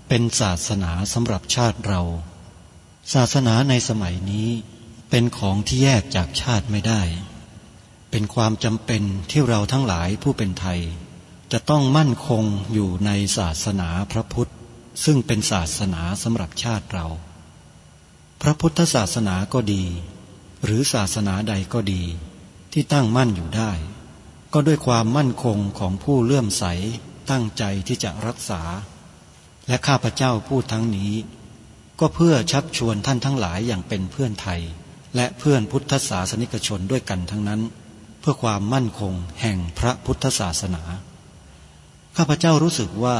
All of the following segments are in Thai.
เป็นศาสนาสำหรับชาติเราศาสนาในสมัยนี้เป็นของที่แยกจากชาติไม่ได้เป็นความจำเป็นที่เราทั้งหลายผู้เป็นไทยจะต้องมั่นคงอยู่ในศาสนาพระพุทธซึ่งเป็นศาสนาสำหรับชาติเราพระพุทธศาสนาก็ดีหรือศาสนาใดก็ดีที่ตั้งมั่นอยู่ได้ก็ด้วยความมั่นคงของผู้เลื่อมใสตั้งใจที่จะรักษาและข้าพเจ้าพูดทั้งนี้ก็เพื่อชักชวนท่านทั้งหลายอย่างเป็นเพื่อนไทยและเพื่อนพุทธศาสนิกชนด้วยกันทั้งนั้นเพื่อความมั่นคงแห่งพระพุทธศาสนาข้าพเจ้ารู้สึกว่า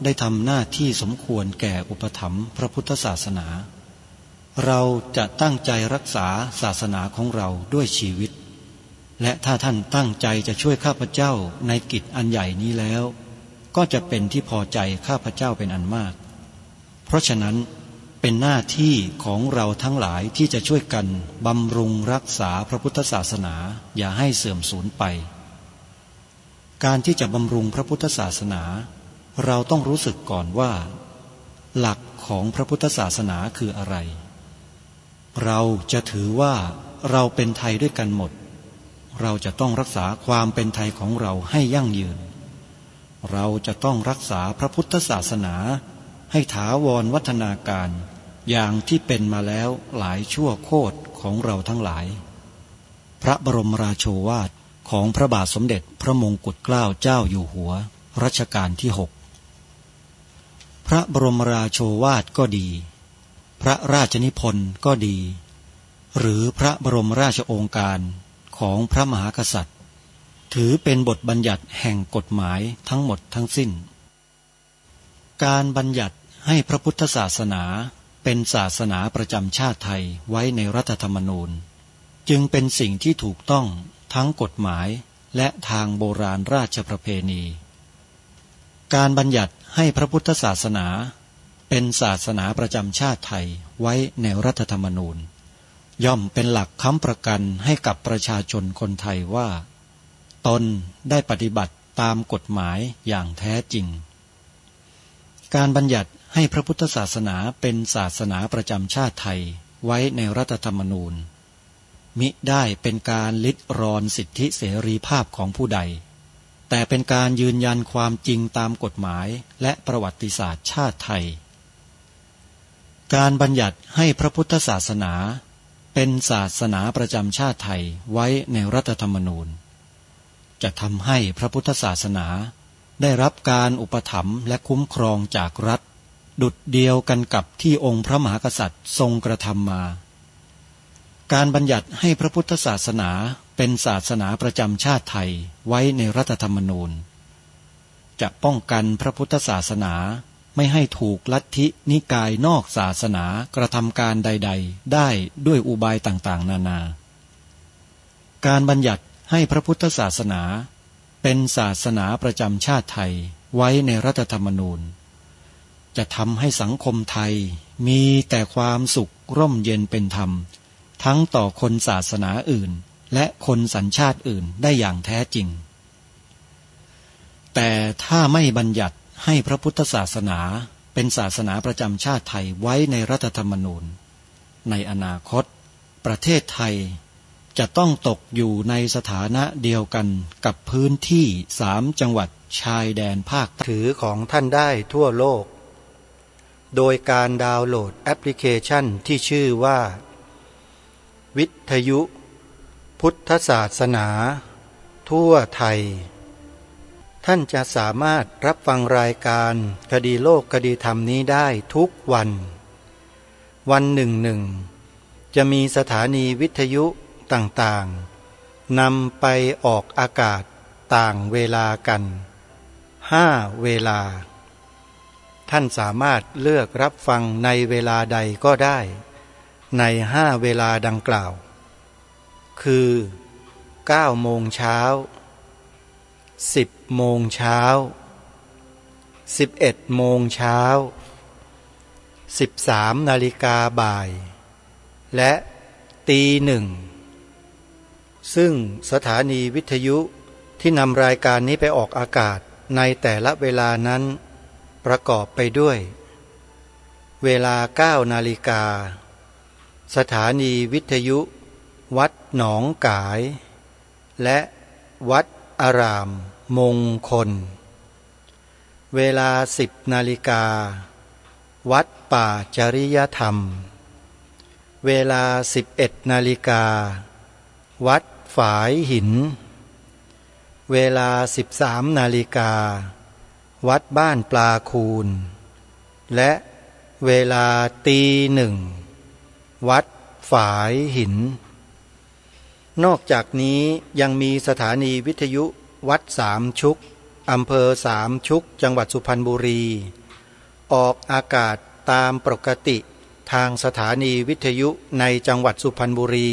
ได้ทำหน้าที่สมควรแก่อุปถัมภ์พระพุทธศาสนาเราจะตั้งใจรักษาศาสนาของเราด้วยชีวิตและถ้าท่านตั้งใจจะช่วยข้าพเจ้าในกิจอันใหญ่นี้แล้วก็จะเป็นที่พอใจข้าพเจ้าเป็นอันมากเพราะฉะนั้นเป็นหน้าที่ของเราทั้งหลายที่จะช่วยกันบำรุงรักษาพระพุทธศาสนาอย่าให้เสื่อมสูญไปการที่จะบำรุงพระพุทธศาสนาเราต้องรู้สึกก่อนว่าหลักของพระพุทธศาสนาคืออะไรเราจะถือว่าเราเป็นไทยด้วยกันหมดเราจะต้องรักษาความเป็นไทยของเราให้ยั่งยืนเราจะต้องรักษาพระพุทธศาสนาให้ถาวรวัฒนาการอย่างที่เป็นมาแล้วหลายชั่วโคตรของเราทั้งหลายพระบรมราโชวาทของพระบาทสมเด็จพระมงกุฎเกล้าเจ้าอยู่หัวรัชกาลที่ 6พระบรมราโชวาทก็ดีพระราชนิพนธ์ก็ดีหรือพระบรมราชโองการของพระมหากษัตริย์ถือเป็นบทบัญญัติแห่งกฎหมายทั้งหมดทั้งสิ้นการบัญญัติให้พระพุทธศาสนาเป็นศาสนาประจำชาติไทยไว้ในรัฐธรรมนูญจึงเป็นสิ่งที่ถูกต้องทั้งกฎหมายและทางโบราณราชประเพณีการบัญญัติให้พระพุทธศาสนาเป็นศาสนาประจำชาติไทยไว้ในรัฐธรรมนูญย่อมเป็นหลักค้ำประกันให้กับประชาชนคนไทยว่าตนได้ปฏิบัติตามกฎหมายอย่างแท้จริงการบัญญัติให้พระพุทธศาสนาเป็นศาสนาประจำชาติไทยไว้ในรัฐธรรมนูญมิได้เป็นการลิดรอนสิทธิเสรีภาพของผู้ใดแต่เป็นการยืนยันความจริงตามกฎหมายและประวัติศาสตร์ชาติไทยการบัญญัติให้พระพุทธศาสนาเป็นศาสนาประจำชาติไทยไว้ในรัฐธรรมนูญจะทำให้พระพุทธศาสนาได้รับการอุปถัมภ์และคุ้มครองจากรัฐดุจเดียวกันกับที่องค์พระมหากษัตริย์ทรงกระทำมาการบัญญัติให้พระพุทธศาสนาเป็นศาสนาประจำชาติไทยไว้ในรัฐธรรมนูญจะป้องกันพระพุทธศาสนาไม่ให้ถูกลัทธินิกายนอกศาสนากระทำการใดๆได้ด้วยอุบายต่างๆนานาการบัญญัติให้พระพุทธศาสนาเป็นศาสนาประจำชาติไทยไว้ในรัฐธรรมนูญจะทำให้สังคมไทยมีแต่ความสุขร่มเย็นเป็นธรรมทั้งต่อคนศาสนาอื่นและคนสัญชาติอื่นได้อย่างแท้จริงแต่ถ้าไม่บัญญัติให้พระพุทธศาสนาเป็นศาสนาประจำชาติไทยไว้ในรัฐธรรมนูญในอนาคตประเทศไทยจะต้องตกอยู่ในสถานะเดียวกันกับพื้นที่3จังหวัดชายแดนภาคถือของท่านได้ทั่วโลกโดยการดาวน์โหลดแอปพลิเคชันที่ชื่อว่าวิทยุพุทธศาสนาทั่วไทยท่านจะสามารถรับฟังรายการคดีโลกคดีธรรมนี้ได้ทุกวันหนึ่งจะมีสถานีวิทยุต่างๆนำไปออกอากาศต่างเวลากัน5เวลาท่านสามารถเลือกรับฟังในเวลาใดก็ได้ใน5เวลาดังกล่าวคือ9โมงเช้า10โมงเช้า11โมงเช้า13นาฬิกาบ่ายและตีหนึ่งซึ่งสถานีวิทยุที่นำรายการนี้ไปออกอากาศในแต่ละเวลานั้นประกอบไปด้วย เวลา9 นาฬิกาสถานีวิทยุวัดหนองกายและวัดอารามมงคลเวลา10 นาฬิกาวัดป่าจริยธรรมเวลา11 นาฬิกาวัดฝายหินเวลา13 นาฬิกาวัดบ้านปลาคูนและเวลา1 วัดฝายหินนอกจากนี้ยังมีสถานีวิทยุวัดสามชุกอำเภอสามชุกจังหวัดสุพรรณบุรีออกอากาศตามปกติทางสถานีวิทยุในจังหวัดสุพรรณบุรี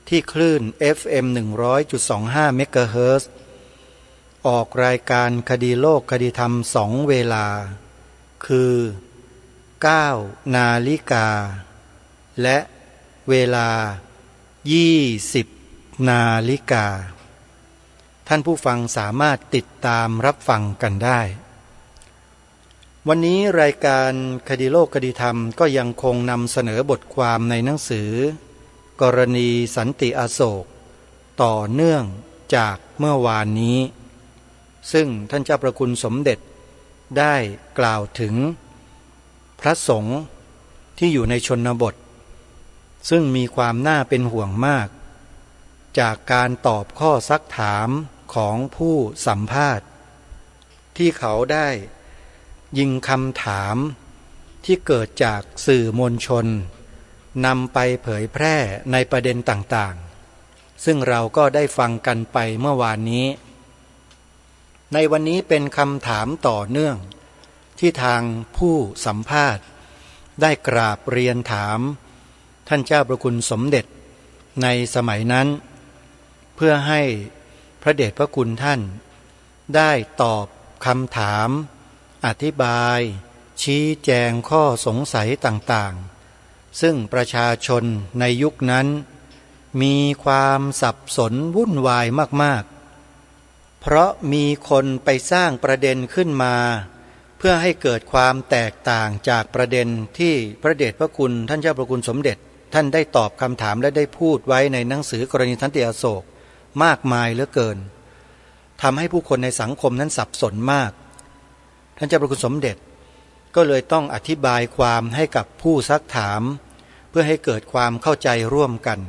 ที่คลื่น FM 100.25 เมกะเฮิรตซ์ออกรายการคดีโลกคดีธรรม2 เวลาคือ9 นาฬิกาและเวลา20 นาฬิกาท่านผู้ฟังสามารถติดตามรับฟังกันได้วันนี้รายการคดีโลกคดีธรรมก็ยังคงนำเสนอบทความในหนังสือกรณีสันติอโศกต่อเนื่องจากเมื่อวานนี้ซึ่งท่านเจ้าประคุณสมเด็จได้กล่าวถึงพระสงฆ์ที่อยู่ในชนบทซึ่งมีความน่าเป็นห่วงมากจากการตอบข้อซักถามของผู้สัมภาษณ์ที่เขาได้ยิงคำถามที่เกิดจากสื่อมวลชนนำไปเผยแพร่ในประเด็นต่างๆซึ่งเราก็ได้ฟังกันไปเมื่อวานนี้ในวันนี้เป็นคำถามต่อเนื่องที่ทางผู้สัมภาษณ์ได้กราบเรียนถามท่านเจ้าประคุณสมเด็จในสมัยนั้นเพื่อให้พระเดชพระคุณท่านได้ตอบคำถามอธิบายชี้แจงข้อสงสัยต่างๆซึ่งประชาชนในยุคนั้นมีความสับสนวุ่นวายมากๆเพราะมีคนไปสร้างประเด็นขึ้นมาเพื่อให้เกิดความแตกต่างจากประเด็นที่พระเดชพระคุณท่านเจ้าประคุณสมเด็จท่านได้ตอบคำถามและได้พูดไว้ในหนังสือกรณีสันติอโศกมากมายเหลือเกินทำให้ผู้คนในสังคมนั้นสับสนมากท่านเจ้าประคุณสมเด็จก็เลยต้องอธิบายความให้กับผู้ซักถามเพื่อให้เกิดความเข้าใจร่วมกัน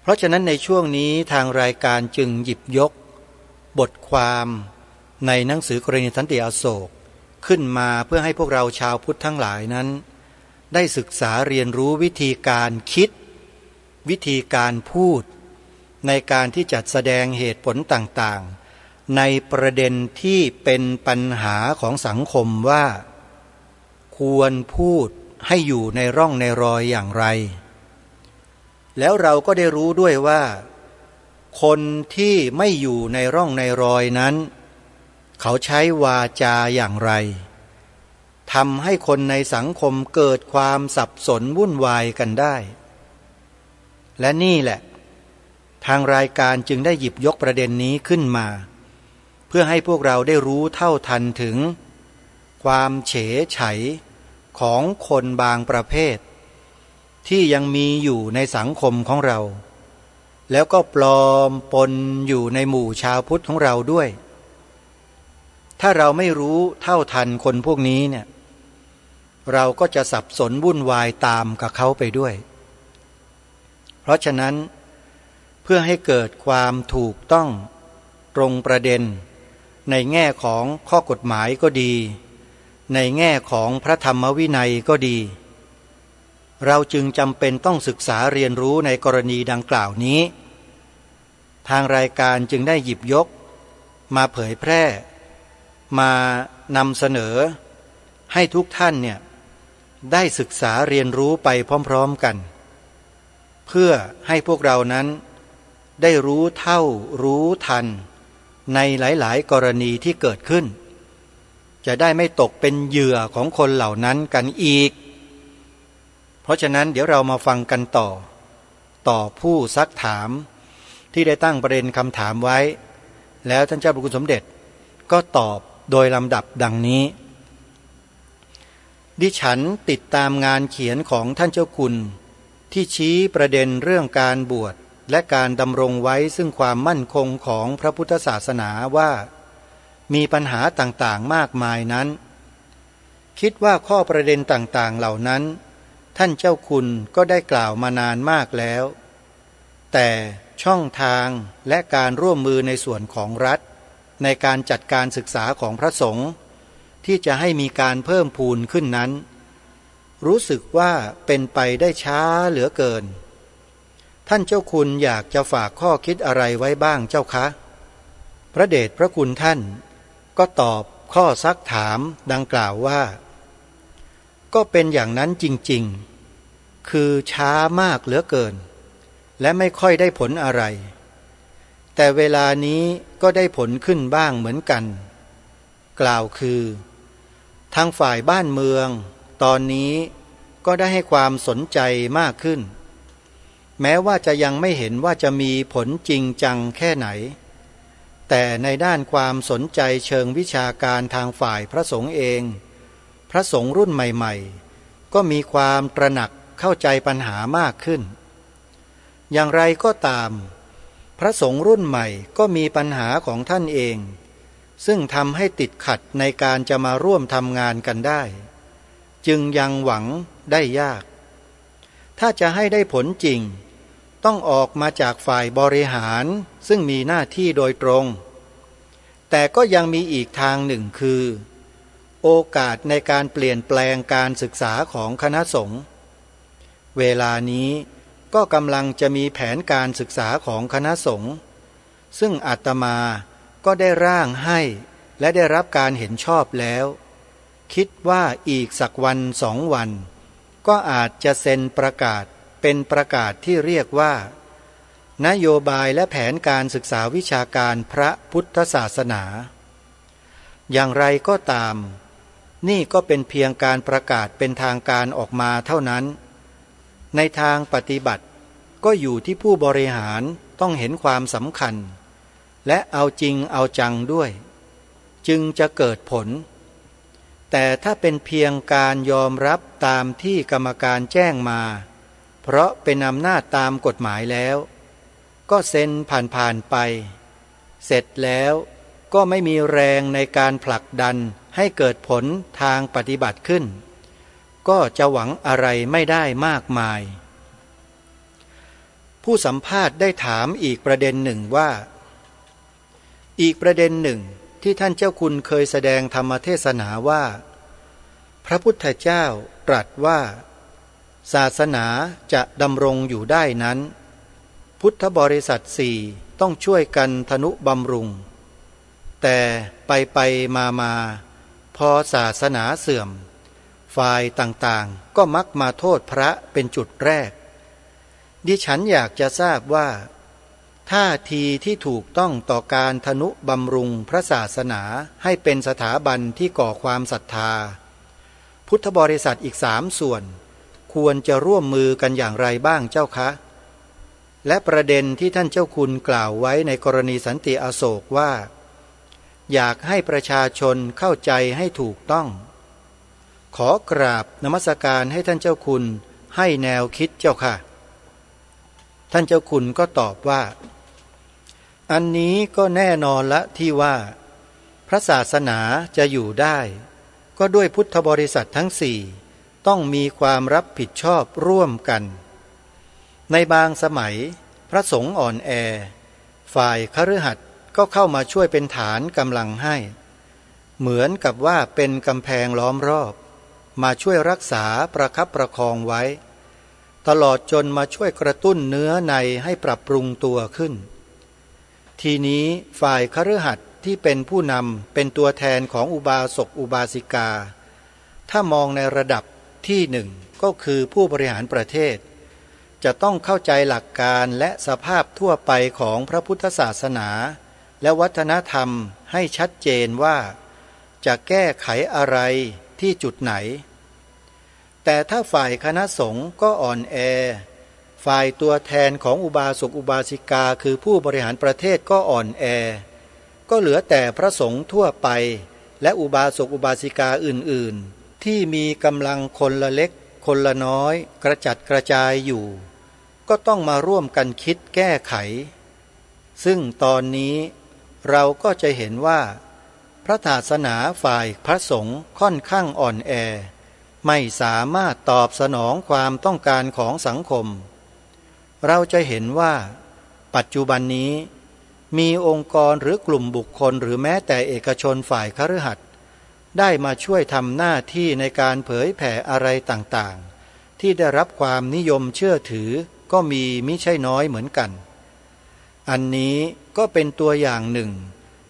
เพราะฉะนั้นในช่วงนี้ทางรายการจึงหยิบยกบทความในหนังสือกรณีสันติอโศกขึ้นมาเพื่อให้พวกเราชาวพุทธทั้งหลายนั้นได้ศึกษาเรียนรู้วิธีการคิดวิธีการพูดในการที่จะแสดงเหตุผลต่างๆในประเด็นที่เป็นปัญหาของสังคมว่าควรพูดให้อยู่ในร่องในรอยอย่างไรแล้วเราก็ได้รู้ด้วยว่าคนที่ไม่อยู่ในร่องในรอยนั้นเขาใช้วาจาอย่างไรทำให้คนในสังคมเกิดความสับสนวุ่นวายกันได้และนี่แหละทางรายการจึงได้หยิบยกประเด็นนี้ขึ้นมาเพื่อให้พวกเราได้รู้เท่าทันถึงความเฉยไฉของคนบางประเภทที่ยังมีอยู่ในสังคมของเราแล้วก็ปลอมปนอยู่ในหมู่ชาวพุทธของเราด้วยถ้าเราไม่รู้เท่าทันคนพวกนี้เนี่ยเราก็จะสับสนวุ่นวายตามกับเขาไปด้วยเพราะฉะนั้นเพื่อให้เกิดความถูกต้องตรงประเด็นในแง่ของข้อกฎหมายก็ดีในแง่ของพระธรรมวินัยก็ดีเราจึงจำเป็นต้องศึกษาเรียนรู้ในกรณีดังกล่าวนี้ทางรายการจึงได้หยิบยกมาเผยแพร่มานำเสนอให้ทุกท่านเนี่ยได้ศึกษาเรียนรู้ไปพร้อมๆกันเพื่อให้พวกเรานั้นได้รู้เท่ารู้ทันในหลายๆกรณีที่เกิดขึ้นจะได้ไม่ตกเป็นเหยื่อของคนเหล่านั้นกันอีกเพราะฉะนั้นเดี๋ยวเรามาฟังกันต่อผู้ซักถามที่ได้ตั้งประเด็นคำถามไว้แล้วท่านเจ้าพระคุณสมเด็จก็ตอบโดยลำดับดังนี้ ดิฉันติดตามงานเขียนของท่านเจ้าคุณที่ชี้ประเด็นเรื่องการบวชและการดำรงไว้ซึ่งความมั่นคงของพระพุทธศาสนาว่ามีปัญหาต่างๆมากมายนั้นคิดว่าข้อประเด็นต่างๆเหล่านั้นท่านเจ้าคุณก็ได้กล่าวมานานมากแล้วแต่ช่องทางและการร่วมมือในส่วนของรัฐในการจัดการศึกษาของพระสงฆ์ที่จะให้มีการเพิ่มพูนขึ้นนั้นรู้สึกว่าเป็นไปได้ช้าเหลือเกินท่านเจ้าคุณอยากจะฝากข้อคิดอะไรไว้บ้างเจ้าคะพระเดชพระคุณท่านก็ตอบข้อซักถามดังกล่าวว่าก็เป็นอย่างนั้นจริงๆคือช้ามากเหลือเกินและไม่ค่อยได้ผลอะไรแต่เวลานี้ก็ได้ผลขึ้นบ้างเหมือนกันกล่าวคือทางฝ่ายบ้านเมืองตอนนี้ก็ได้ให้ความสนใจมากขึ้นแม้ว่าจะยังไม่เห็นว่าจะมีผลจริงจังแค่ไหนแต่ในด้านความสนใจเชิงวิชาการทางฝ่ายพระสงฆ์เองพระสงฆ์รุ่นใหม่ๆก็มีความตระหนักเข้าใจปัญหามากขึ้นอย่างไรก็ตามพระสงฆ์รุ่นใหม่ก็มีปัญหาของท่านเองซึ่งทำให้ติดขัดในการจะมาร่วมทำงานกันได้จึงยังหวังได้ยากถ้าจะให้ได้ผลจริงต้องออกมาจากฝ่ายบริหารซึ่งมีหน้าที่โดยตรงแต่ก็ยังมีอีกทางหนึ่งคือโอกาสในการเปลี่ยนแปลงการศึกษาของคณะสงฆ์เวลานี้ก็กำลังจะมีแผนการศึกษาของคณะสงฆ์ซึ่งอาตมาก็ได้ร่างให้และได้รับการเห็นชอบแล้วคิดว่าอีกสักวัน2 วันก็อาจจะเซ็นประกาศเป็นประกาศที่เรียกว่านโยบายและแผนการศึกษาวิชาการพระพุทธศาสนาอย่างไรก็ตามนี่ก็เป็นเพียงการประกาศเป็นทางการออกมาเท่านั้นในทางปฏิบัติก็อยู่ที่ผู้บริหารต้องเห็นความสำคัญและเอาจริงเอาจังด้วยจึงจะเกิดผลแต่ถ้าเป็นเพียงการยอมรับตามที่กรรมการแจ้งมาเพราะเป็นอำนาจตามกฎหมายแล้วก็เซ็นผ่านไปเสร็จแล้วก็ไม่มีแรงในการผลักดันให้เกิดผลทางปฏิบัติขึ้นก็จะหวังอะไรไม่ได้มากมายผู้สัมภาษณ์ได้ถามอีกประเด็นหนึ่งว่าอีกประเด็นหนึ่งที่ท่านเจ้าคุณเคยแสดงธรรมเทศนาว่าพระพุทธเจ้าตรัสว่าศาสนาจะดำรงอยู่ได้นั้นพุทธบริษัท4ต้องช่วยกันทนุบำรุงแต่ไปมาพอศาสนาเสื่อมฝ่ายต่างๆก็มักมาโทษพระเป็นจุดแรกดิฉันอยากจะทราบว่าท่าทีที่ถูกต้องต่อการทนุบำรุงพระศาสนาให้เป็นสถาบันที่ก่อความศรัทธาพุทธบริษัทอีก3 ส่วนควรจะร่วมมือกันอย่างไรบ้างเจ้าคะและประเด็นที่ท่านเจ้าคุณกล่าวไว้ในกรณีสันติอโศกว่าอยากให้ประชาชนเข้าใจให้ถูกต้องขอกราบนมัสการให้ท่านเจ้าคุณให้แนวคิดเจ้าค่ะท่านเจ้าคุณก็ตอบว่าอันนี้ก็แน่นอนละที่ว่าพระศาสนาจะอยู่ได้ก็ด้วยพุทธบริษัททั้ง4ต้องมีความรับผิดชอบร่วมกันในบางสมัยพระสงฆ์อ่อนแอฝ่ายคฤหัสถ์ก็เข้ามาช่วยเป็นฐานกำลังให้เหมือนกับว่าเป็นกำแพงล้อมรอบมาช่วยรักษาประคับประคองไว้ตลอดจนมาช่วยกระตุ้นเนื้อในให้ปรับปรุงตัวขึ้นทีนี้ฝ่ายคฤหัสถ์ที่เป็นผู้นำเป็นตัวแทนของอุบาสกอุบาสิกาถ้ามองในระดับที่1ก็คือผู้บริหารประเทศจะต้องเข้าใจหลักการและสภาพทั่วไปของพระพุทธศาสนาและวัฒนธรรมให้ชัดเจนว่าจะแก้ไขอะไรที่จุดไหนแต่ถ้าฝ่ายคณะสงฆ์ก็อ่อนแอฝ่ายตัวแทนของอุบาสกอุบาสิกาคือผู้บริหารประเทศก็อ่อนแอก็เหลือแต่พระสงฆ์ทั่วไปและอุบาสกอุบาสิกาอื่น ที่มีกำลังคนละเล็กคนละน้อยกระจัดกระจายอยู่ก็ต้องมาร่วมกันคิดแก้ไขซึ่งตอนนี้เราก็จะเห็นว่าพระศาสนาฝ่ายพระสงฆ์ค่อนข้างอ่อนแอไม่สามารถตอบสนองความต้องการของสังคมเราจะเห็นว่าปัจจุบันนี้มีองค์กรหรือกลุ่มบุคคลหรือแม้แต่เอกชนฝ่ายคฤหัสถ์ได้มาช่วยทำหน้าที่ในการเผยแผ่อะไรต่างๆที่ได้รับความนิยมเชื่อถือก็มีมิใช่น้อยเหมือนกันอันนี้ก็เป็นตัวอย่างหนึ่ง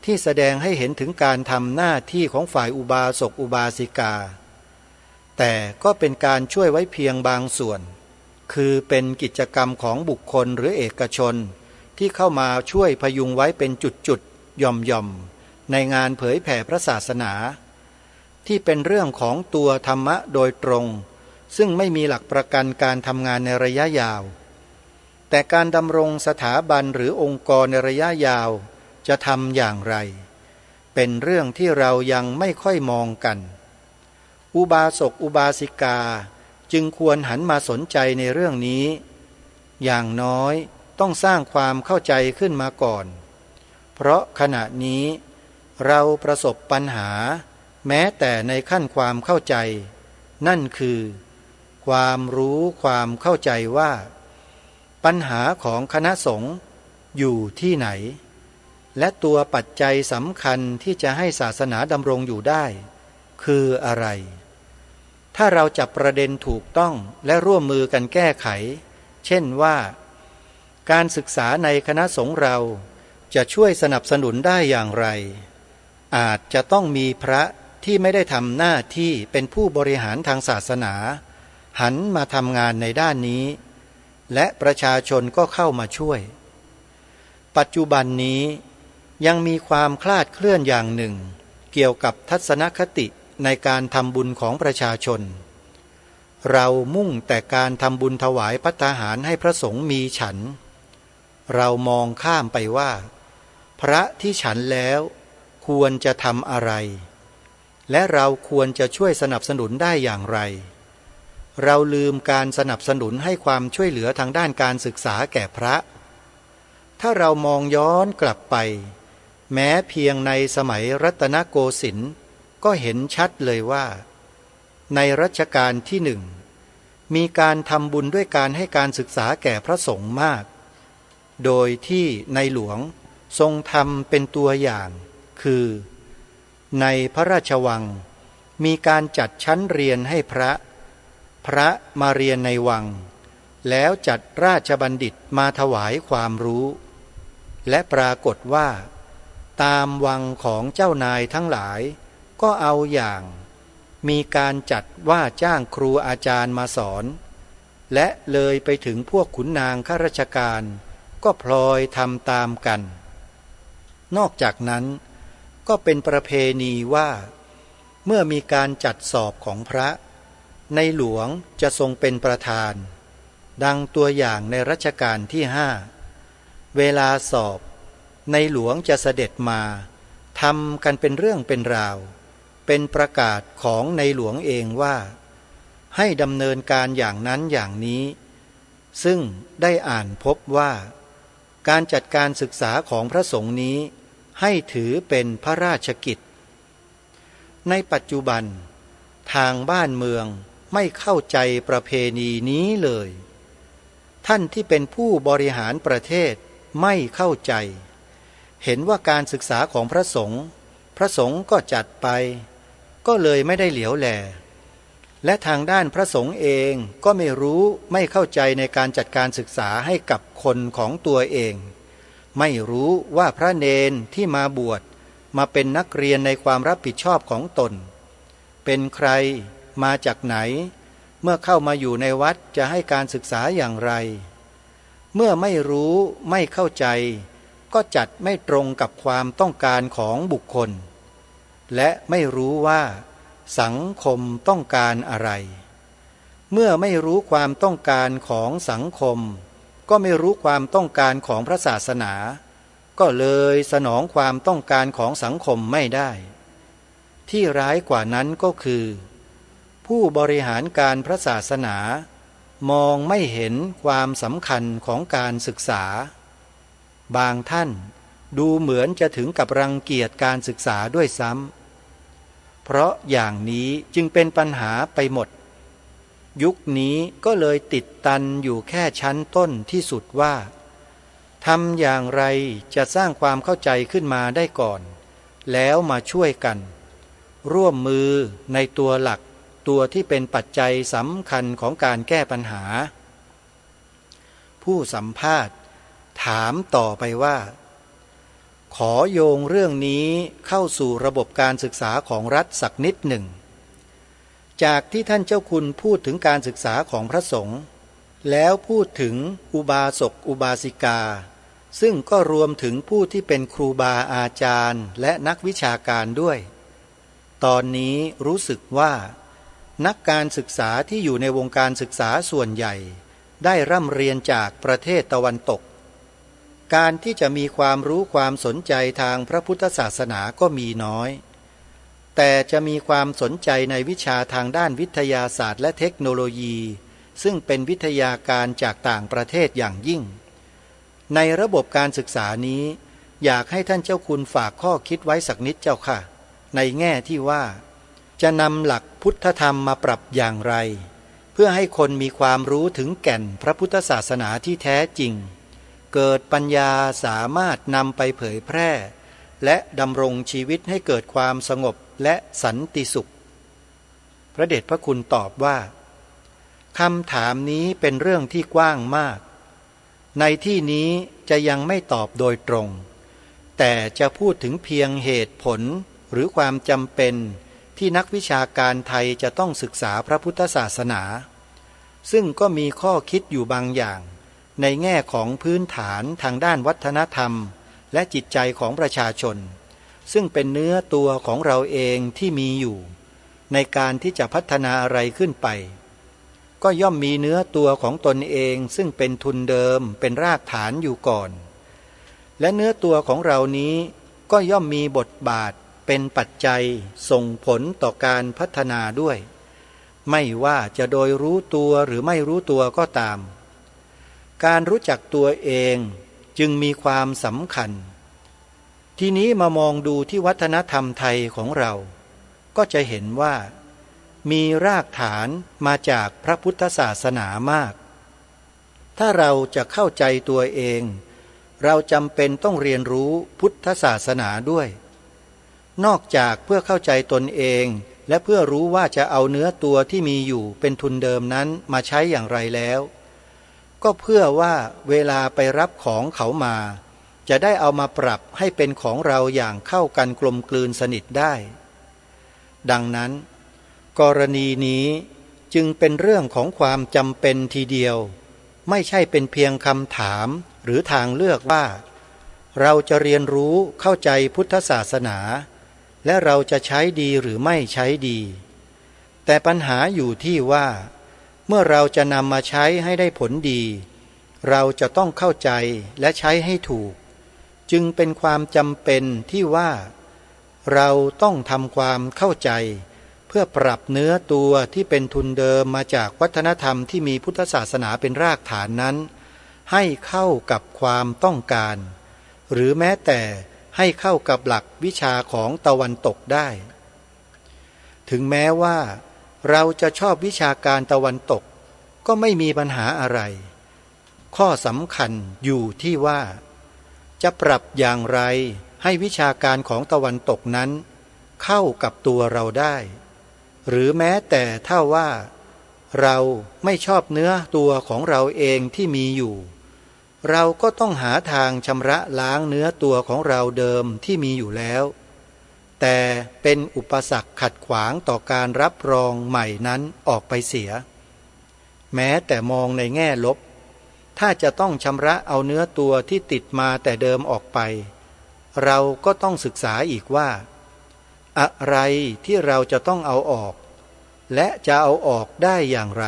ที่แสดงให้เห็นถึงการทำหน้าที่ของฝ่ายอุบาสกอุบาสิกาแต่ก็เป็นการช่วยไว้เพียงบางส่วนคือเป็นกิจกรรมของบุคคลหรือเอกชนที่เข้ามาช่วยพยุงไว้เป็นจุดๆหย่อมๆในงานเผยแผ่พระศาสนาที่เป็นเรื่องของตัวธรรมะโดยตรงซึ่งไม่มีหลักประกันการทำงานในระยะยาวแต่การดำรงสถาบันหรือองค์กรในระยะยาวจะทำอย่างไรเป็นเรื่องที่เรายังไม่ค่อยมองกันอุบาสกอุบาสิกาจึงควรหันมาสนใจในเรื่องนี้อย่างน้อยต้องสร้างความเข้าใจขึ้นมาก่อนเพราะขณะนี้เราประสบปัญหาแม้แต่ในขั้นความเข้าใจนั่นคือความรู้ความเข้าใจว่าปัญหาของคณะสงฆ์อยู่ที่ไหนและตัวปัจจัยสำคัญที่จะให้ศาสนาดำรงอยู่ได้คืออะไรถ้าเราจับประเด็นถูกต้องและร่วมมือกันแก้ไขเช่นว่าการศึกษาในคณะสงฆ์เราจะช่วยสนับสนุนได้อย่างไรอาจจะต้องมีพระที่ไม่ได้ทำหน้าที่เป็นผู้บริหารทางศาสนาหันมาทำงานในด้านนี้และประชาชนก็เข้ามาช่วยปัจจุบันนี้ยังมีความคลาดเคลื่อนอย่างหนึ่งเกี่ยวกับทัศนคติในการทำบุญของประชาชนเรามุ่งแต่การทำบุญถวายภัตตาหารให้พระสงฆ์มีฉันเรามองข้ามไปว่าพระที่ฉันแล้วควรจะทำอะไรและเราควรจะช่วยสนับสนุนได้อย่างไรเราลืมการสนับสนุนให้ความช่วยเหลือทางด้านการศึกษาแก่พระถ้าเรามองย้อนกลับไปแม้เพียงในสมัยรัตนโกสินทร์ก็เห็นชัดเลยว่าในรัชกาลที่หนึ่งมีการทำบุญด้วยการให้การศึกษาแก่พระสงฆ์มากโดยที่ในหลวงทรงทำเป็นตัวอย่างคือในพระราชวังมีการจัดชั้นเรียนให้พระมาเรียนในวังแล้วจัดราชบัณฑิตมาถวายความรู้และปรากฏว่าตามวังของเจ้านายทั้งหลายก็เอาอย่างมีการจัดว่าจ้างครูอาจารย์มาสอนและเลยไปถึงพวกขุนนางข้าราชการก็พลอยทำตามกันนอกจากนั้นก็เป็นประเพณีว่าเมื่อมีการจัดสอบของพระในหลวงจะทรงเป็นประธานดังตัวอย่างในรัชกาลที่5เวลาสอบในหลวงจะเสด็จมาทำกันเป็นเรื่องเป็นราวเป็นประกาศของในหลวงเองว่าให้ดำเนินการอย่างนั้นอย่างนี้ซึ่งได้อ่านพบว่าการจัดการศึกษาของพระสงฆ์นี้ให้ถือเป็นพระราชกิจในปัจจุบันทางบ้านเมืองไม่เข้าใจประเพณีนี้เลยท่านที่เป็นผู้บริหารประเทศไม่เข้าใจเห็นว่าการศึกษาของพระสงฆ์ก็จัดไปก็เลยไม่ได้เหลียวแลและทางด้านพระสงฆ์เองก็ไม่รู้ไม่เข้าใจในการจัดการศึกษาให้กับคนของตัวเองไม่รู้ว่าพระเณรที่มาบวชมาเป็นนักเรียนในความรับผิดชอบของตนเป็นใครมาจากไหนเมื่อเข้ามาอยู่ในวัดจะให้การศึกษาอย่างไรเมื่อไม่รู้ไม่เข้าใจก็จัดไม่ตรงกับความต้องการของบุคคลและไม่รู้ว่าสังคมต้องการอะไรเมื่อไม่รู้ความต้องการของสังคมก็ไม่รู้ความต้องการของพระศาสนาก็เลยสนองความต้องการของสังคมไม่ได้ที่ร้ายกว่านั้นก็คือ ผู้บริหารการพระศาสนามองไม่เห็นความสำคัญของการศึกษาบางท่านดูเหมือนจะถึงกับรังเกียจการศึกษาด้วยซ้ำเพราะอย่างนี้จึงเป็นปัญหาไปหมดยุคนี้ก็เลยติดตันอยู่แค่ชั้นต้นที่สุดว่าทำอย่างไรจะสร้างความเข้าใจขึ้นมาได้ก่อนแล้วมาช่วยกันร่วมมือในตัวหลักตัวที่เป็นปัจจัยสำคัญของการแก้ปัญหาผู้สัมภาษณ์ถามต่อไปว่าขอโยงเรื่องนี้เข้าสู่ระบบการศึกษาของรัฐสักนิดหนึ่งจากที่ท่านเจ้าคุณพูดถึงการศึกษาของพระสงฆ์แล้วพูดถึงอุบาสกอุบาสิกาซึ่งก็รวมถึงผู้ที่เป็นครูบาอาจารย์และนักวิชาการด้วยตอนนี้รู้สึกว่านักการศึกษาที่อยู่ในวงการศึกษาส่วนใหญ่ได้ร่ำเรียนจากประเทศตะวันตกการที่จะมีความรู้ความสนใจทางพระพุทธศาสนาก็มีน้อยแต่จะมีความสนใจในวิชาทางด้านวิทยาศาสตร์และเทคโนโลยีซึ่งเป็นวิทยาการจากต่างประเทศอย่างยิ่งในระบบการศึกษานี้อยากให้ท่านเจ้าคุณฝากข้อคิดไว้สักนิดเจ้าค่ะในแง่ที่ว่าจะนำหลักพุทธธรรมมาปรับอย่างไรเพื่อให้คนมีความรู้ถึงแก่นพระพุทธศาสนาที่แท้จริงเกิดปัญญาสามารถนำไปเผยแพร่และดำรงชีวิตให้เกิดความสงบและสันติสุขพระเดชพระคุณตอบว่าคำถามนี้เป็นเรื่องที่กว้างมากในที่นี้จะยังไม่ตอบโดยตรงแต่จะพูดถึงเพียงเหตุผลหรือความจำเป็นที่นักวิชาการไทยจะต้องศึกษาพระพุทธศาสนาซึ่งก็มีข้อคิดอยู่บางอย่างในแง่ของพื้นฐานทางด้านวัฒนธรรมและจิตใจของประชาชนซึ่งเป็นเนื้อตัวของเราเองที่มีอยู่ในการที่จะพัฒนาอะไรขึ้นไปก็ย่อมมีเนื้อตัวของตนเองซึ่งเป็นทุนเดิมเป็นรากฐานอยู่ก่อนและเนื้อตัวของเรานี้ก็ย่อมมีบทบาทเป็นปัจจัยส่งผลต่อการพัฒนาด้วยไม่ว่าจะโดยรู้ตัวหรือไม่รู้ตัวก็ตามการรู้จักตัวเองจึงมีความสำคัญทีนี้มามองดูที่วัฒนธรรมไทยของเราก็จะเห็นว่ามีรากฐานมาจากพระพุทธศาสนามากถ้าเราจะเข้าใจตัวเองเราจำเป็นต้องเรียนรู้พุทธศาสนาด้วยนอกจากเพื่อเข้าใจตนเองและเพื่อรู้ว่าจะเอาเนื้อตัวที่มีอยู่เป็นทุนเดิมนั้นมาใช้อย่างไรแล้วก็เพื่อว่าเวลาไปรับของเขามาจะได้เอามาปรับให้เป็นของเราอย่างเข้ากันกลมกลืนสนิทได้ดังนั้นกรณีนี้จึงเป็นเรื่องของความจำเป็นทีเดียวไม่ใช่เป็นเพียงคำถามหรือทางเลือกว่าเราจะเรียนรู้เข้าใจพุทธศาสนาและเราจะใช้ดีหรือไม่ใช้ดีแต่ปัญหาอยู่ที่ว่าเมื่อเราจะนำมาใช้ให้ได้ผลดีเราจะต้องเข้าใจและใช้ให้ถูกจึงเป็นความจำเป็นที่ว่าเราต้องทำความเข้าใจเพื่อปรับเนื้อตัวที่เป็นทุนเดิมมาจากวัฒนธรรมที่มีพุทธศาสนาเป็นรากฐานนั้นให้เข้ากับความต้องการหรือแม้แต่ให้เข้ากับหลักวิชาของตะวันตกได้ถึงแม้ว่าเราจะชอบวิชาการตะวันตกก็ไม่มีปัญหาอะไรข้อสำคัญอยู่ที่ว่าจะปรับอย่างไรให้วิชาการของตะวันตกนั้นเข้ากับตัวเราได้หรือแม้แต่ถ้าว่าเราไม่ชอบเนื้อตัวของเราเองที่มีอยู่เราก็ต้องหาทางชำระล้างเนื้อตัวของเราเดิมที่มีอยู่แล้วแต่เป็นอุปสรรคขัดขวางต่อการรับรองใหม่นั้นออกไปเสียแม้แต่มองในแง่ลบถ้าจะต้องชำระเอาเนื้อตัวที่ติดมาแต่เดิมออกไปเราก็ต้องศึกษาอีกว่าอะไรที่เราจะต้องเอาออกและจะเอาออกได้อย่างไร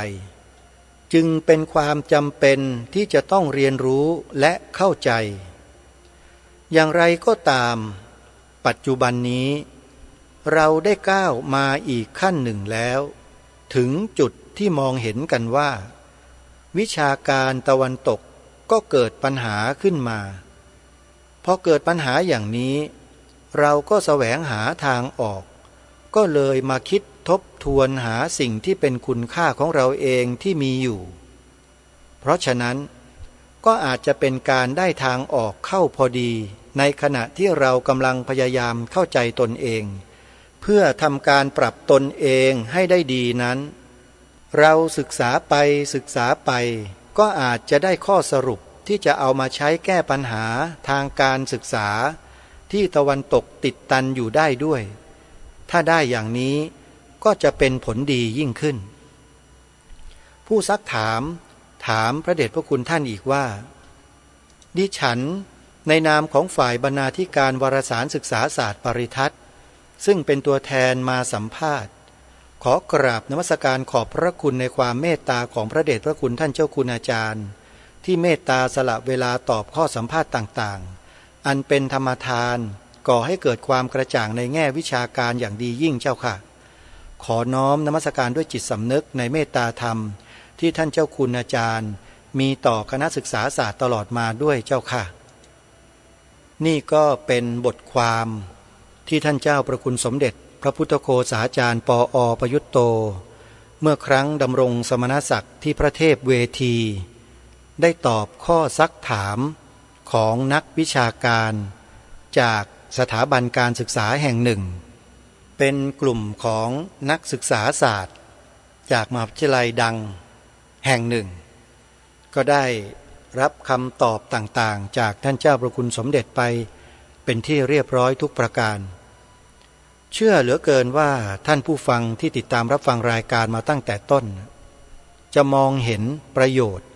จึงเป็นความจำเป็นที่จะต้องเรียนรู้และเข้าใจอย่างไรก็ตามปัจจุบันนี้เราได้ก้าวมาอีกขั้นหนึ่งแล้ว ถึงจุดที่มองเห็นกันว่าวิชาการตะวันตกก็เกิดปัญหาขึ้นมาพอเกิดปัญหาอย่างนี้เราก็แสวงหาทางออกก็เลยมาคิดทบทวนหาสิ่งที่เป็นคุณค่าของเราเองที่มีอยู่เพราะฉะนั้นก็อาจจะเป็นการได้ทางออกเข้าพอดีในขณะที่เรากำลังพยายามเข้าใจตนเองเพื่อทำการปรับตนเองให้ได้ดีนั้นเราศึกษาไปก็อาจจะได้ข้อสรุปที่จะเอามาใช้แก้ปัญหาทางการศึกษาที่ตะวันตกติดตันอยู่ได้ด้วยถ้าได้อย่างนี้ก็จะเป็นผลดียิ่งขึ้นผู้ซักถามพระเดชพระคุณท่านอีกว่าดิฉันในนามของฝ่ายบรรณาธิการวารสารศึกษาศาสตร์ปริทัศน์ซึ่งเป็นตัวแทนมาสัมภาษณ์ขอกราบนมัสการขอบพระคุณในความเมตตาของพระเดชพระคุณท่านเจ้าคุณอาจารย์ที่เมตตาสละเวลาตอบข้อสัมภาษณ์ต่างๆอันเป็นธรรมทานก่อให้เกิดความกระจ่างในแง่วิชาการอย่างดียิ่งเจ้าค่ะขอน้อมนมัสการด้วยจิตสำนึกในเมตตาธรรมที่ท่านเจ้าคุณอาจารย์มีต่อคณะศึกษาศาสตร์ตลอดมาด้วยเจ้าค่ะนี่ก็เป็นบทความที่ท่านเจ้าประคุณสมเด็จพระพุทธโฆษาจารย์ปอ.ประยุตโตเมื่อครั้งดำรงสมณศักดิ์ที่พระเทพเวทีได้ตอบข้อซักถามของนักวิชาการจากสถาบันการศึกษาแห่งหนึ่งเป็นกลุ่มของนักศึกษาศาสตร์จากมหาวิทยาลัยดังแห่งหนึ่งก็ได้รับคำตอบต่างๆจากท่านเจ้าประคุณสมเด็จไปเป็นที่เรียบร้อยทุกประการเชื่อเหลือเกินว่าท่านผู้ฟังที่ติดตามรับฟังรายการมาตั้งแต่ต้นจะมองเห็นประโยชน์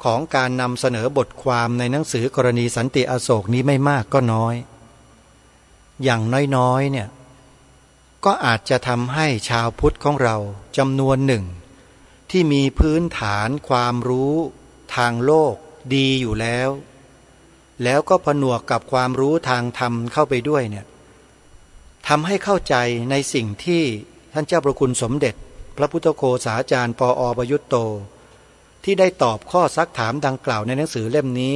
ของการนำเสนอบทความในหนังสือกรณีสันติอโศกนี้ไม่มากก็น้อยอย่างน้อยๆเนี่ยก็อาจจะทำให้ชาวพุทธของเราจำนวนหนึ่งที่มีพื้นฐานความรู้ทางโลกดีอยู่แล้วก็ผนวกกับความรู้ทางธรรมเข้าไปด้วยเนี่ยทำให้เข้าใจในสิ่งที่ท่านเจ้าประคุณสมเด็จพระพุทธโฆษาจารย์ปอ.ประยุตโตที่ได้ตอบข้อซักถามดังกล่าวในหนังสือเล่มนี้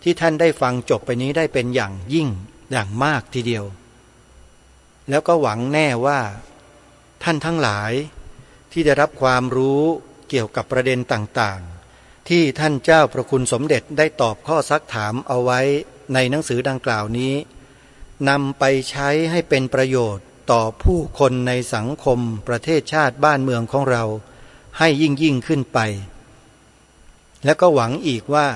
ที่ท่านได้ฟังจบไปนี้ได้เป็นอย่างยิ่งอย่างมากทีเดียวแล้วก็หวังแน่ว่าท่านทั้งหลายที่ได้รับความรู้เกี่ยวกับประเด็นต่างๆที่ท่านเจ้าประคุณสมเด็จได้ตอบข้อซักถามเอาไว้ในหนังสือดังกล่าวนี้นำไปใช้ให้เป็นประโยชน์ต่อผู้คนในสังคมประเทศชาติบ้านเมืองของเราให้ยิ่งขึ้นไปและก็หวังอีกว่า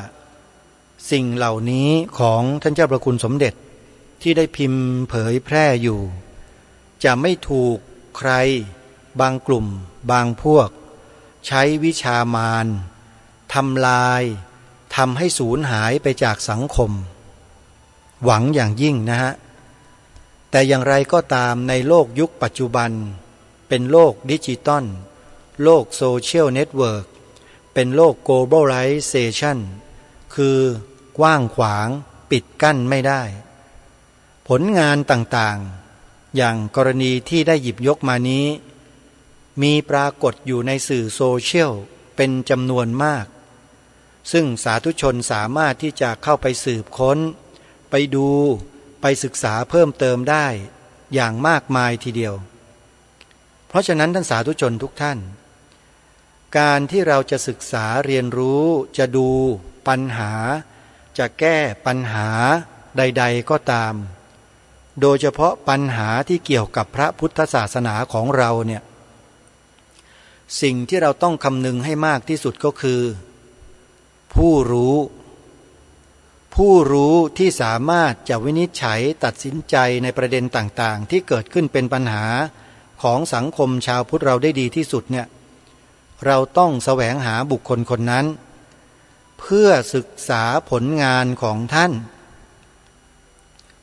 สิ่งเหล่านี้ของท่านเจ้าประคุณสมเด็จที่ได้พิมพ์เผยแพร่อยู่จะไม่ถูกใครบางกลุ่มบางพวกใช้วิชามารทำลายทำให้สูญหายไปจากสังคมหวังอย่างยิ่งนะฮะแต่อย่างไรก็ตามในโลกยุคปัจจุบันเป็นโลกดิจิตอลโลกโซเชียลเน็ตเวิร์กเป็นโลก globalization คือกว้างขวางปิดกั้นไม่ได้ผลงานต่างๆอย่างกรณีที่ได้หยิบยกมานี้มีปรากฏอยู่ในสื่อโซเชียลเป็นจำนวนมากซึ่งสาธุชนสามารถที่จะเข้าไปสืบค้นไปดูไปศึกษาเพิ่มเติมได้อย่างมากมายทีเดียวเพราะฉะนั้นท่านสาธุชนทุกท่านการที่เราจะศึกษาเรียนรู้จะดูปัญหาจะแก้ปัญหาใดๆก็ตามโดยเฉพาะปัญหาที่เกี่ยวกับพระพุทธศาสนาของเราเนี่ยสิ่งที่เราต้องคำนึงให้มากที่สุดก็คือผู้รู้ที่สามารถจะวินิจฉัยตัดสินใจในประเด็นต่างๆที่เกิดขึ้นเป็นปัญหาของสังคมชาวพุทธเราได้ดีที่สุดเนี่ยเราต้องแสวงหาบุคคลคนนั้นเพื่อศึกษาผลงานของท่าน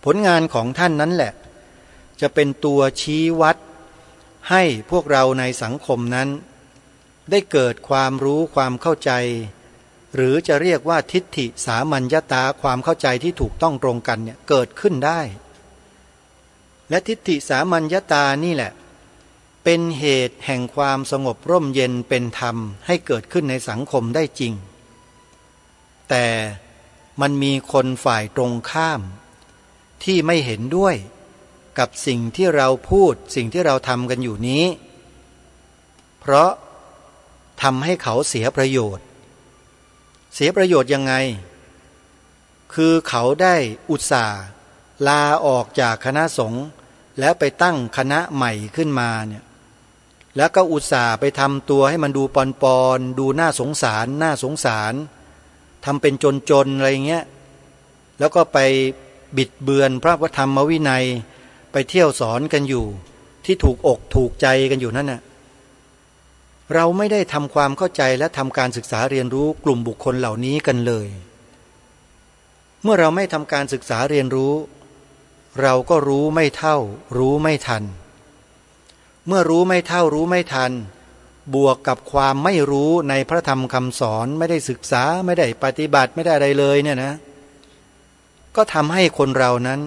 ผลงานของท่านนั้นแหละจะเป็นตัวชี้วัดให้พวกเราในสังคมนั้นได้เกิดความรู้ความเข้าใจหรือจะเรียกว่าทิฏฐิสามัญญตาความเข้าใจที่ถูกต้องตรงกันเนี่ยเกิดขึ้นได้และทิฏฐิสามัญญตานี่แหละ เป็นเหตุแห่งความสงบร่มเย็นเป็นธรรมให้เกิดขึ้นในสังคมได้จริงแต่มันมีคนฝ่ายตรงข้ามที่ไม่เห็นด้วยกับสิ่งที่เราพูดสิ่งที่เราทำกันอยู่นี้เพราะทำให้เขาเสียประโยชน์ยังไงคือเขาได้อุตส่าห์ลาออกจากคณะสงฆ์แล้วไปตั้งคณะใหม่ขึ้นมาเนี่ยแล้วก็อุตส่าห์ไปทำตัวให้มันดูปอนๆดูน่าสงสารทำเป็นจนอะไรเงี้ยแล้วก็ไปบิดเบือนพระธรรมวินัยไปเที่ยวสอนกันอยู่ที่ถูกอกถูกใจกันอยู่นั่นน่ะเราไม่ได้ทำความเข้าใจและทำการศึกษาเรียนรู้กลุ่มบุคคลเหล่านี้กันเลยเมื่อเราไม่ทำการศึกษาเรียนรู้เราก็รู้ไม่เท่ารู้ไม่ทันเมื่อรู้ไม่เท่ารู้ไม่ทันบวกกับความไม่รู้ในพระธรรมคำสอนไม่ได้ศึกษาไม่ได้ปฏิบัติไม่ได้อะไรเลยเนี่ยนะก็ทำให้คนเรานั้น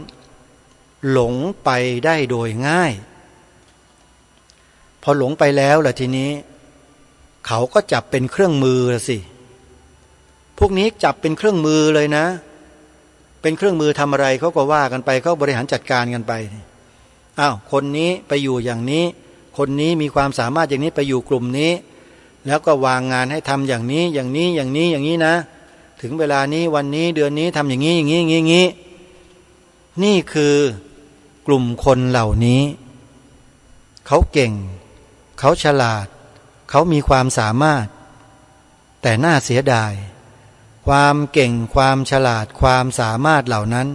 หลงไปได้โดยง่ายพอหลงไปแล้วล่ะทีนี้เขาก็จับเป็นเครื่องมือสิพวกนี้จับเป็นเครื่องมือเลยนะเป็นเครื่องมือทำอะไรเขาก็ว่ากันไปเขาบริหารจัดการกันไปอ้าวคนนี้ไปอยู่อย่างนี้คนนี้มีความสามารถอย่างนี้ไปอยู่กลุ่มนี้แล้วก็วางงานให้ทำอย่างนี้อย่างนี้นะถึงเวลานี้วันนี้เดือนนี้ทำอย่างนี้นี่คือกลุ่มคนเหล่านี้เขาเก่งเขาฉลาดเขามีความสามารถแต่น่าเสียดายความเก่งความฉลาดความสามารถเหล่านั้น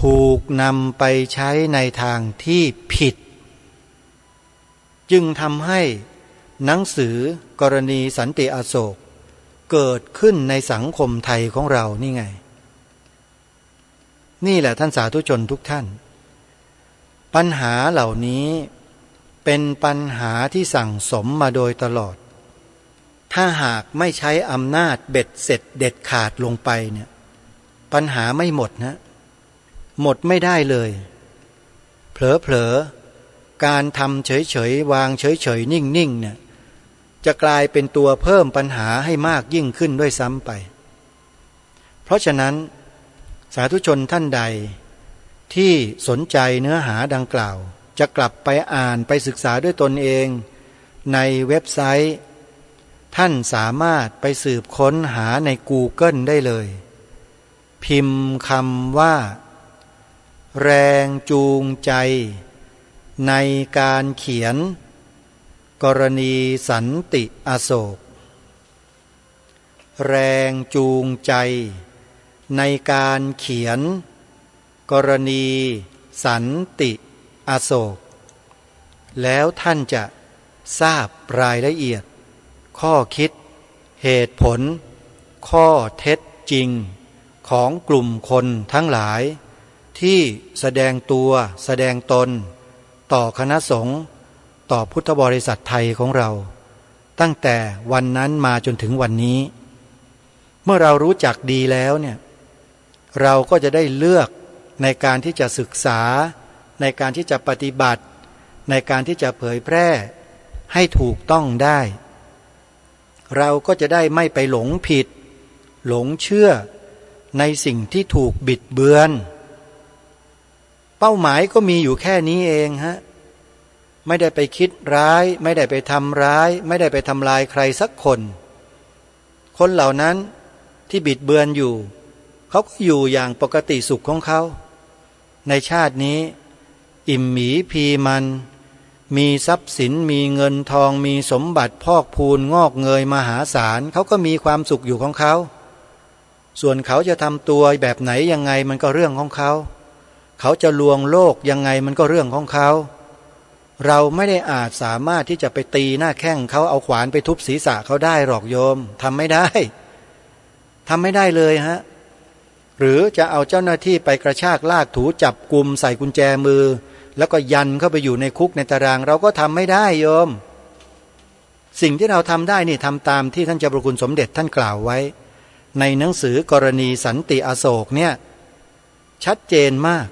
ถูกนำไปใช้ในทางที่ผิดจึงทำให้หนังสือกรณีสันติอโศกเกิดขึ้นในสังคมไทยของเรานี่ไงนี่แหละท่านสาธุชนทุกท่านปัญหาเหล่านี้เป็นปัญหาที่สั่งสมมาโดยตลอดถ้าหากไม่ใช้อำนาจเบ็ดเสร็จเด็ดขาดลงไปเนี่ยปัญหาไม่หมดนะหมดไม่ได้เลยเผลอการทำเฉยๆวางเฉยๆนิ่งๆเนี่ยจะกลายเป็นตัวเพิ่มปัญหาให้มากยิ่งขึ้นด้วยซ้ำไปเพราะฉะนั้นสาธุชนท่านใดที่สนใจเนื้อหาดังกล่าวจะกลับไปอ่านไปศึกษาด้วยตนเองในเว็บไซต์ท่านสามารถไปสืบค้นหาใน Google ได้เลยพิมพ์คำว่าแรงจูงใจในการเขียนกรณีสันติอโศกแรงจูงใจในการเขียนกรณีสันติอโศกแล้วท่านจะทราบรายละเอียดข้อคิดเหตุผลข้อเท็จจริงของกลุ่มคนทั้งหลายที่แสดงตัวแสดงตนต่อคณะสงฆ์ต่อพุทธบริษัทไทยของเราตั้งแต่วันนั้นมาจนถึงวันนี้เมื่อเรารู้จักดีแล้วเนี่ยเราก็จะได้เลือกในการที่จะศึกษาในการที่จะปฏิบัติในการที่จะเผยแพร่ให้ถูกต้องได้เราก็จะได้ไม่ไปหลงผิดหลงเชื่อในสิ่งที่ถูกบิดเบือนเป้าหมายก็มีอยู่แค่นี้เองฮะไม่ได้ไปคิดร้ายไม่ได้ไปทำร้ายไม่ได้ไปทำลายใครสักคนคนเหล่านั้นที่บิดเบือนอยู่เขาก็อยู่อย่างปกติสุขของเขาในชาตินี้อิ่มหมีพีมันมีทรัพย์สินมีเงินทองมีสมบัติพอกพูนงอกเงยมหาศาลเขาก็มีความสุขอยู่ของเขาส่วนเขาจะทำตัวแบบไหนยังไงมันก็เรื่องของเขาเขาจะลวงโลกยังไงมันก็เรื่องของเขาเราไม่ได้อาจสามารถที่จะไปตีหน้าแข้งเขาเอาขวานไปทุบศีรษะเขาได้หรอกโยมทำไม่ได้เลยฮะหรือจะเอาเจ้าหน้าที่ไปกระชากลากถูจับกุมใส่กุญแจมือแล้วก็ยันเข้าไปอยู่ในคุกในตารางเราก็ทำไม่ได้โยมสิ่งที่เราทำได้นี่ทำตามที่ท่านเจ้าพระคุณสมเด็จท่านกล่าวไว้ในหนังสือกรณีสันติอโศกเนี่ยชัดเจนมาก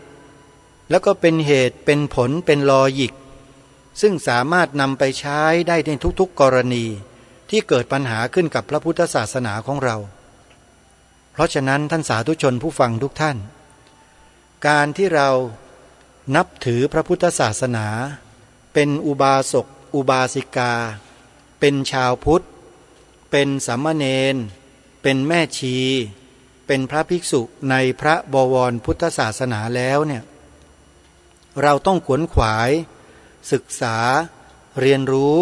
แล้วก็เป็นเหตุเป็นผลเป็นลอยิก ซึ่งสามารถนำไปใช้ได้ในทุกๆกรณีที่เกิดปัญหาขึ้นกับพระพุทธศาสนาของเราเพราะฉะนั้นท่านสาธุชนผู้ฟังทุกท่านการที่เรานับถือพระพุทธศาสนาเป็นอุบาสกอุบาสิกาเป็นชาวพุทธเป็นสามเณรเป็นแม่ชีเป็นพระภิกษุในพระบวรพุทธศาสนาแล้วเนี่ยเราต้องขวนขวายศึกษาเรียนรู้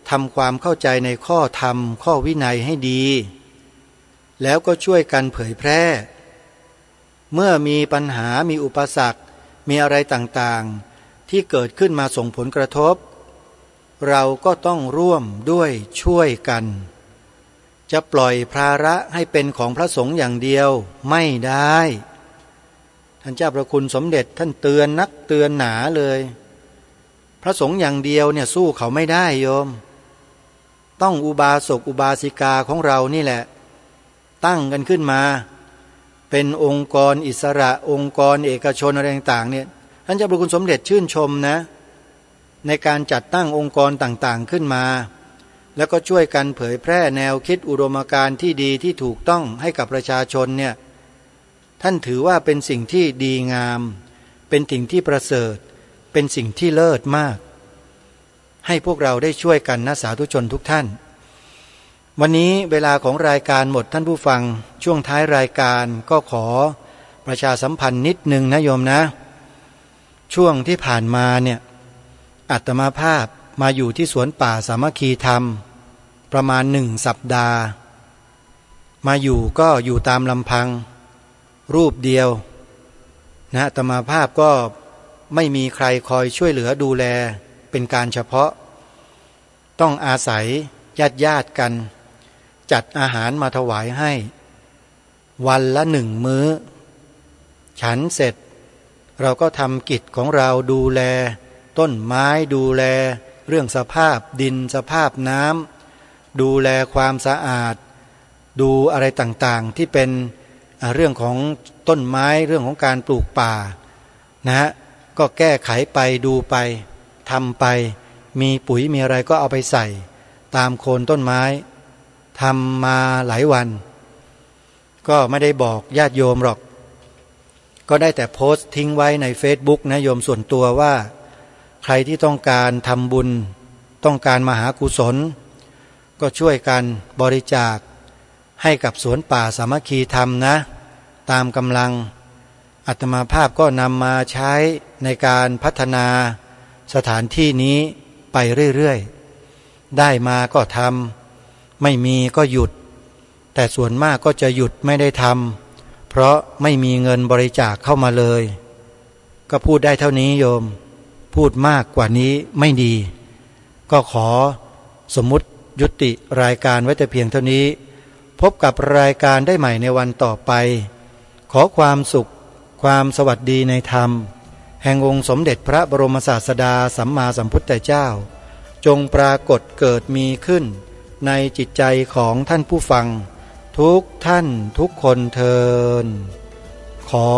ทำความเข้าใจในข้อธรรมข้อวินัยให้ดีแล้วก็ช่วยกันเผยแพร่เมื่อมีปัญหามีอุปสรรคมีอะไรต่างๆที่เกิดขึ้นมาส่งผลกระทบเราก็ต้องร่วมด้วยช่วยกันจะปล่อยภาระให้เป็นของพระสงฆ์อย่างเดียวไม่ได้ท่านเจ้าพระคุณสมเด็จท่านเตือนนักเตือนหนาเลยพระสงฆ์อย่างเดียวเนี่ยสู้เขาไม่ได้โยมต้องอุบาสกอุบาสิกาของเรานี่แหละตั้งกันขึ้นมาเป็นองค์กรอิสระองค์กรเอกชนอะไรต่างๆเนี่ยท่านเจ้าพระคุณสมเด็จชื่นชมนะในการจัดตั้งองค์กรต่างๆขึ้นมาแล้วก็ช่วยกันเผยแพร่แนวคิดอุดมการณ์ที่ดีที่ถูกต้องให้กับประชาชนเนี่ยท่านถือว่าเป็นสิ่งที่ดีงามเป็นสิ่งที่ประเสริฐเป็นสิ่งที่เลิศมากให้พวกเราได้ช่วยกันนะสาธุชนทุกท่านวันนี้เวลาของรายการหมดท่านผู้ฟังช่วงท้ายรายการก็ขอประชาสัมพันธ์นิดนึงนะโยมนะช่วงที่ผ่านมาเนี่ยอาตมาภาพมาอยู่ที่สวนป่าสามัคคีธรรมประมาณ1 สัปดาห์มาอยู่ก็อยู่ตามลำพังรูปเดียวนะอาตมาภาพก็ไม่มีใครคอยช่วยเหลือดูแลเป็นการเฉพาะต้องอาศัยญาติกันจัดอาหารมาถวายให้วันละ1 มื้อฉันเสร็จเราก็ทำกิจของเราดูแลต้นไม้ดูแลเรื่องสภาพดินสภาพน้ำดูแลความสะอาดดูอะไรต่างๆที่เป็นเรื่องของต้นไม้เรื่องของการปลูกป่านะฮะก็แก้ไขไปดูไปทำไปมีปุ๋ยมีอะไรก็เอาไปใส่ตามโคนต้นไม้ทำมาหลายวันก็ไม่ได้บอกญาติโยมหรอกก็ได้แต่โพสต์ทิ้งไว้ใน Facebook นะโยมส่วนตัวว่าใครที่ต้องการทำบุญต้องการมหากุศลก็ช่วยกันบริจาคให้กับสวนป่าสามัคคีธรรมนะตามกำลังอาตมาภาพก็นำมาใช้ในการพัฒนาสถานที่นี้ไปเรื่อยๆได้มาก็ทำไม่มีก็หยุดแต่ส่วนมากก็จะหยุดไม่ได้ทำเพราะไม่มีเงินบริจาคเข้ามาเลยก็พูดได้เท่านี้โยมพูดมากกว่านี้ไม่ดีก็ขอสมมุติยุติรายการไว้แต่เพียงเท่านี้พบกับรายการได้ใหม่ในวันต่อไปขอความสุขความสวัสดีในธรรมแห่งองค์สมเด็จพระบรมศาสดาสัมมาสัมพุทธเจ้าจงปรากฏเกิดมีขึ้นในจิตใจของท่านผู้ฟังทุกท่านทุกคนเทอญขอ